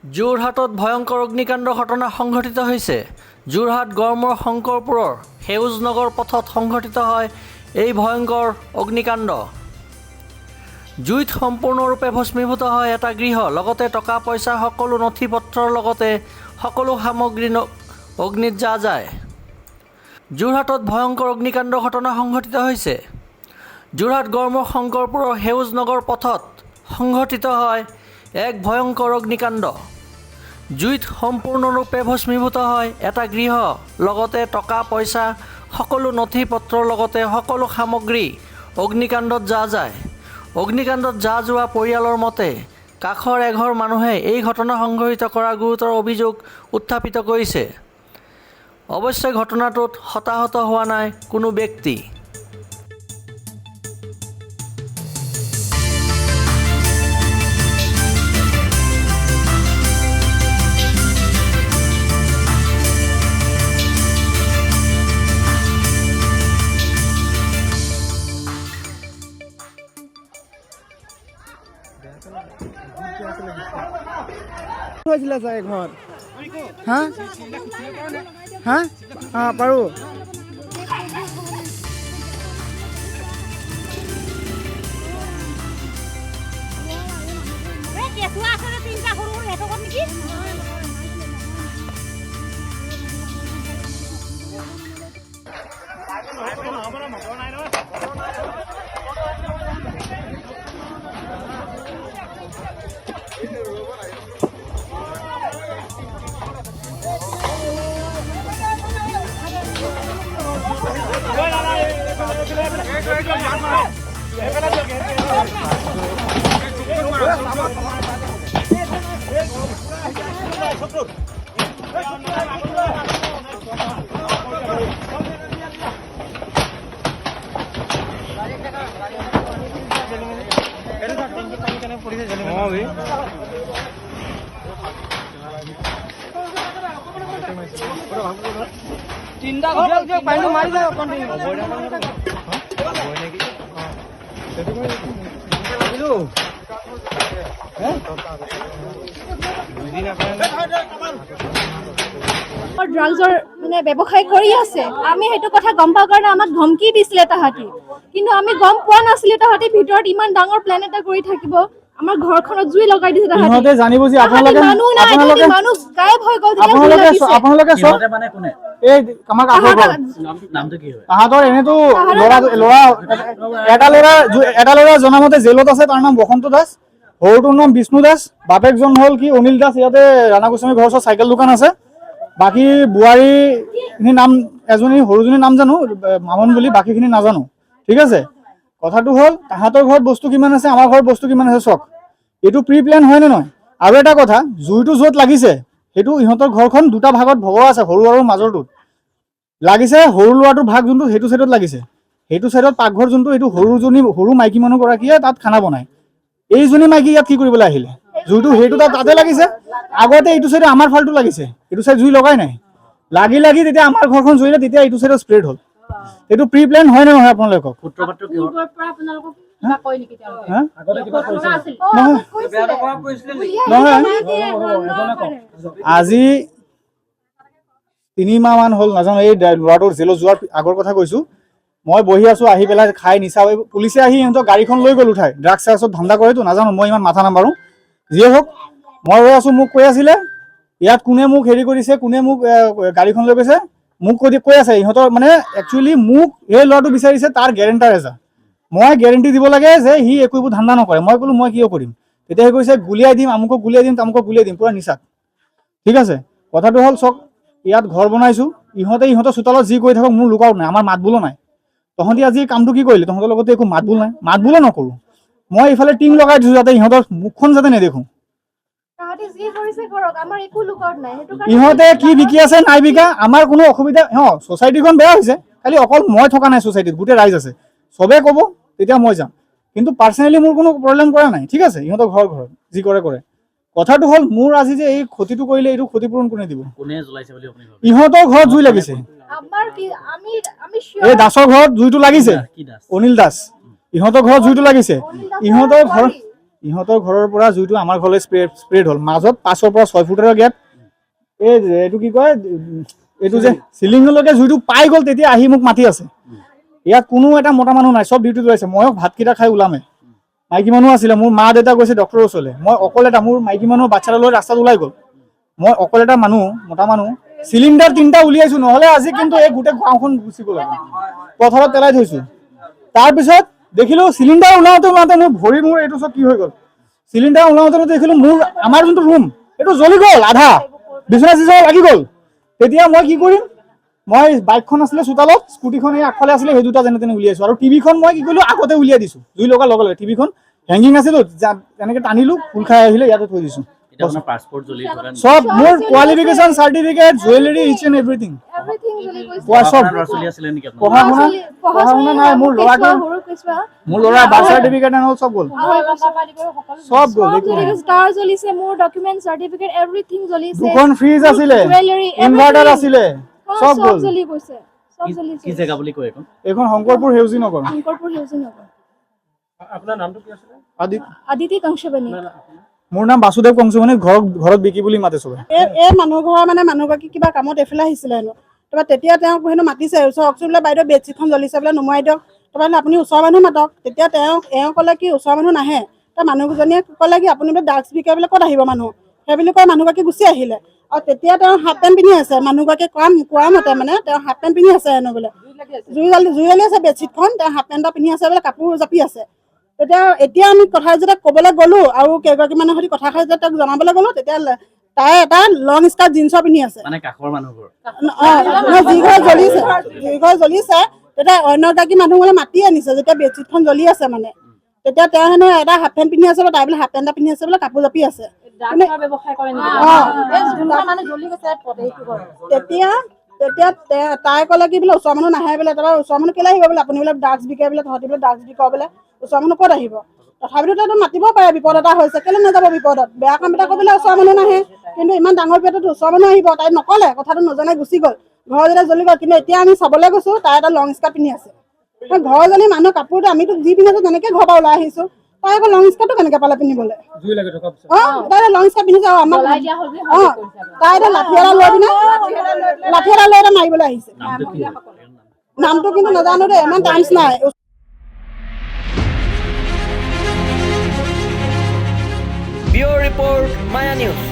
যোৰহাটত ভয়ংকৰ অগ্নিকাণ্ড ঘটনা সংঘটিত হৈছে। যোৰহাট গড়মূৰ শংকৰপুৰৰ সেউজনগৰ পথত সংঘটিত হয় এই ভয়ংকৰ অগ্নিকাণ্ড। জুইত সম্পূৰ্ণৰূপে ভস্মীভূত হয় এটা গৃহ, লগতে টকা পইচাৰ সকলো নথি পত্ৰৰ লগতে সকলো সামগ্ৰী অগ্নিত জ্বলা যায়। যোৰহাটত ভয়ংকৰ অগ্নিকাণ্ড ঘটনা সংঘটিত হৈছে। যোৰহাট গড়মূৰ শংকৰপুৰৰ সেউজনগৰ পথত সংঘটিত হয় এক ভয়ংকৰ অগ্নিকাণ্ড। জুইত সম্পূৰ্ণৰূপে ভস্মীভূত হয় এটা গৃহ, লগতে টকা পইচা সকলো নথি পত্ৰৰ লগতে সকলো সামগ্ৰী অগ্নিকাণ্ডত জ্বলা যায়। অগ্নিকাণ্ডত জ্বলা যোৱা পৰিয়ালৰ মতে কাষৰ এঘৰ মানুহে এই ঘটনা সংঘটিত কৰাৰ গুৰুতৰ অভিযোগ উত্থাপিত কৰিছে। অৱশ্যে ঘটনাটোত হতাহত হোৱা নাই কোনো ব্যক্তি। হৈছিলে চাগে ঘৰত হা হা পাৰোঁ তিনটা পানী মাৰি যায় ড্ৰাগছৰ ব্যৱসায় কৰি আছে। আমি সেইটো কথা গম পাওঁ কাৰণে আমাক ধমকি দিছিলে তাহাঁতি, কিন্তু আমি গম পোৱা নাছিলো তাহাঁতি ভিতৰত ইমান ডাঙৰ প্লেন এটা কৰি থাকিব। আমাৰ ঘৰখনত জুই লগাই দিছে তাহাঁতি। জানিব যে আপোনালোকে মানুহ গায়ব হৈ গ'ল। আপোনালোকে এই আমাৰ নামটো কি হয়? তাহাঁতৰ এনেতো এটা ল'ৰা জনামতে জেলত আছে, তাৰ নাম বসন্ত দাস, সৰুটোৰ নাম বিষ্ণু দাস, বাপেকজন হ'ল কি অনিল দাস, ইয়াতে ৰাণা গোস্বামী ঘৰৰ ওচৰত চাইকেল দোকান আছে। বাকী বোৱাৰীখিনিৰ নাম এজনী সৰুজনীৰ নাম জানো মামন বুলি, বাকীখিনি নাজানো। ঠিক আছে, কথাটো হ'ল তাহাঁতৰ ঘৰত বস্তু কিমান আছে, আমাৰ ঘৰত বস্তু কিমান আছে চাওক। এইটো প্ৰি প্লেন হয় নে নহয়? আৰু এটা কথা, জুইটো য'ত লাগিছে সেইটো ইহঁতৰ ঘৰখন দুটা ভাগত ভগোৱা আছে, সৰু আৰু মাজৰটোত লাগিছে। সৰু ল'ৰাটোৰ ভাগ যোনটো সেইটো চাইডত লাগিছে, সেইটো চাইডত পাকঘৰ যোনটো, সেইটো সৰু মাইকী মানুহগৰাকীয়ে তাত খানা বনায়। এইজনী মাইকী ইয়াত কি কৰিবলৈ আহিলে? জুইটো সেইটো তাতে লাগিছে। আগতে এইটো চাইডে আমাৰ ফালটো লাগিছে, এইটো চাইড জুই লগাই নাই। লাগি তেতিয়া আমাৰ ঘৰখন জুইলে, তেতিয়া এইটো চাইডত স্প্ৰেড হ'ল। এইটো প্ৰি প্লেন হয় নে নহয় আপোনালোকক? আজি 3 মাহ মান হ'ল, নাজানো। এই ল'ৰাটোৰ জেলত যোৱাৰ আগৰ কথা কৈছো। মই বহি আছো, আহি পেলাই খাই নিচা পুলিচে আহি সিহঁতক গাড়ীখন লৈ গ'ল উঠাই। ড্ৰাগছ চাগছত ধান্দা কৰেতো, নাজানো, মই ইমান মাথা নামাৰো। যিয়ে হওক, মই ৰৈ আছো। মোক কৈ আছিলে ইয়াত কোনে মোক হেৰি কৰিছে, কোনে মোক গাড়ীখন লৈ গৈছে, মোক কৈ আছে ইহঁতৰ একচুৱেলি মোক এই ল'ৰাটো বিচাৰিছে তাৰ গেৰেণ্টাৰ এজা। মই গেৰেণ্টি দিব লাগে যে সি একো ধান্দা নকৰে। মই ক'লো মই কিয় কৰিম? তেতিয়া সি কৈছে গুলিয়াই দিম, আমুকক গুলিয়াই দিম, তামুকক গুলিয়াই দিম, পুৰা নিচাত। ঠিক আছে, কথাটো হ'ল চক, ইয়াত ঘৰ বনাইছো, ইহঁতৰ চোতালত যি কৰি থাকক, মোৰ লুকআউট নাই, আমাৰ মাত বোলো নাই। তহঁতি আজি কামটো কি কৰিলি? তহঁতৰ লগতে একো মাত বোল নাই, মাত বোলো নকৰো। মই এইফালে টিং লগাই দিছো যাতে ইহঁতৰ মুখখন যাতে নেদেখো। ইহঁতে কি বিকি আছে নাই বিকা আমাৰ কোনো অসুবিধা। ছ'চাইটিখন বেয়া হৈছে, খালি অকল মই থকা নাই ছ'চাইটিত, গোটেই ৰাইজ আছে। চবে ক'ব তেতিয়া মই যাম, কিন্তু পাৰ্চনেলি মোৰ কোনো প্ৰব্লেম কৰা নাই। ঠিক আছে, ইহঁতৰ ঘৰত যি কৰে। কথাটো হ'ল মোৰ আজি যে এই ক্ষতিটো কৰিলে, এইটো ক্ষতিপূৰণ কোনে দিব? ইহঁতৰ ঘৰত জুই লাগিছে। এই দাসৰ ঘৰত জুইটো লাগিছে, অনিল দাস। ইহঁতৰ ঘৰত জুইটো লাগিছে। ইহঁতৰ ঘৰ ইহঁতৰ ঘৰৰ পৰা জুইটো আমাৰ ঘৰলৈ স্প্ৰেড হ'ল। মাজত 5 পৰা 6 ফুটৰ গেপ। এই যে এইটো কি কয়, এইটো যে চিলিঙলৈকে জুইটো পাই গ'ল, তেতিয়া আহি মোক মাতি আছে। ইয়াত কোনো এটা মতা মানুহ নাই, চব ডিউটি গৈছে। ময়ো ভাতকেইটা খাই ওলামে। মাইকী মানুহ আছিলে, মোৰ মা দেউতা গৈছে ডক্টৰৰ ওচৰলৈ। মই অকলে এটা, মোৰ মাইকী মানুহ বাচ্ছা লৈ ৰাস্তাত ওলাই গ'ল। মই অকলে এটা মানুহ, মতা মানুহ, চিলিণ্ডাৰ 3টা উলিয়াইছো, নহ'লে আজি কিন্তু এই গোটেই গাঁওখন গুচি গ'ল। পথাৰত পেলাই থৈছো। তাৰপিছত দেখিলো চিলিণ্ডাৰ ওলাওঁতে মোৰ এইটো চব কি হৈ গ'ল। চিলিণ্ডাৰ ওলাওঁতে দেখিলো আমাৰ যোনটো ৰুম এইটো জ্বলি গ'ল, আধা বিচনা চিচনা লাগি গ'ল। তেতিয়া মই কি কৰিম, মই বাইকখন আছিলে চোতালত, স্কুটিখন এই আগফালে আছিলে, সেই দুটা যেনে তেনে উলিয়াইছো। আৰু টিভিখন মই কি কৰিলো, আগতে উলিয়াই দিছো। জুই লগাৰ লগে লগে টিভিখন হেংগিং আছিলো, তেনেকে টানিলো, ফুল খাই আহিলে, ইয়াতে থৈ দিছো। সব মোৰ qualification, certificate, jewellery, is and everything. পঢ়া শুনা নাই, মোৰ ল'ৰা বাৰ্থ চাৰ্টিফিকেট চব গ'ল, চব গ'ল। ষ্টাৰ জ্বলিছে, মোৰ ডকুমেন্ট, চাৰ্টিফিকেট, এভৰিথিং জ্বলিছে। 2খন ফ্ৰিজ আছিলে, ইনভাৰ্টাৰ আছিলে, চব গ'ল। জ্বলি গৈছে, চব জ্বলিছে। কি জেগা বুলি কয় এখন? এইখন শংকৰপুৰ সেউজী নগৰ। শংকৰপুৰ সেউজী নগৰ। আপোনাৰ নামটো কি আছিলে? আদিতি কংশবাণী। মোৰ নাম বাসুদেৱ কংশবাণী। ঘৰত বিকি বুলি মাতে চবে। এই মানুহ ঘৰৰ মানে মানুহগৰাকী কিবা কামত এইফালে আহিছিলে হেনো। তাৰপৰা তেতিয়া তেওঁক হেনো মাতিছে, চাওকচোন বোলে বাইদেউ বেডশ্বীটখন জ্বলিছে বোলে, নুমুৱাই দিয়ক। তাৰপৰা আপুনি ওচৰৰ মানুহ মাতক। তেতিয়া এওঁ ক'লে কি ওচৰৰ মানুহ নাহে। তাৰ মানুহজনীয়ে ক'লে কি আপুনি বোলে ড্ৰাগছ বিকে বোলে, ক'ত আহিব মানুহ, সেই বুলি কৈ মানুহগৰাকী গুচি আহিলে। আৰু তেতিয়া তেওঁ হাফ পেণ্ট পিন্ধি আছে, মানুহগৰাকীয়ে কোৱা মতে মানে তেওঁ হাফ পেণ্ট পিন্ধি আছে হেনো বোলে। জুই জ্বলি আছে বেডশ্বীটখন, তেওঁ হাফ পেণ্ট এটা পিন্ধি আছে বোলে, কাপোৰ জাপি আছে। এতিয়া আমি কথা যেতিয়া ক'বলৈ গ'লো, আৰু কেইগৰাকী মানুহৰ সৈতে কথা খাই তেওঁক জনাবলৈ গ'লো, তেতিয়া তাই এটা লং স্কাৰ্ট জিন্সৰ পিন্ধি আছে। মানে কাষৰ মানুহবোৰ যি ঘৰ জ্বলিছে তেতিয়া অন্য এগৰাকী মানুহ মানে মাতি আনিছে, যেতিয়া বেডশ্বীটখন জ্বলি আছে মানে। তেতিয়া তেওঁ হেনো এটা হাফ পেণ্ট পিন্ধি আছে, তাই বোলে হাফ পেণ্ট এটা পিন্ধি আছে বোলে, কাপোৰ জাপি আছে। তেতিয়া তাই ক'লে কি বোলে ওচৰৰ মানুহ নাহে বোলে। তাৰপৰা ওচৰৰ মানুহ কেলৈ আহিব বোলে, আপুনি বোলে ড্ৰাগছ বিকে বোলে, তহঁতি বোলে ড্ৰাগছ বিক বোলে, ওচৰৰ মানুহ ক'ত আহিব। তথাপিতো তেওঁতো মাতিব পাৰে, বিপদ এটা হৈছে, কেলৈ নাযাব বিপদত। বেয়া কাম এটা কৰিবলৈ ওচৰৰ মানুহ নাহে, কিন্তু ইমান ডাঙৰ বিপদত ওচৰৰ মানুহ আহিব। তাই নক'লে, কথাটো নজনাই গুচি গ'ল। ঘৰ যেতিয়া জ্বলি গ'ল, কিন্তু এতিয়া আমি চাবলৈ গৈছো, তাই এটা লং স্কাৰ্ট পিন্ধি আছে। ঘৰ জ্বলি মানুহ কাপোৰটো আমিতো যি পিন্ধিছো তেনেকে ঘৰৰ পৰা ওলাই আহিছো, তাই আকৌ লং স্কাৰ্টটো কেনেকে পালে পিন্ধিবলৈ। তাই লং স্কাৰ্ট পিন্ধিছে, তাই এতিয়া লাঠি এটা লৈ পিনে মাৰিবলৈ আহিছে। নামটো কিন্তু নাজানো দেই, ইমান টাইমছ নাই। ব্যুৰ ৰিপৰ্ট, মায়া নিউজ।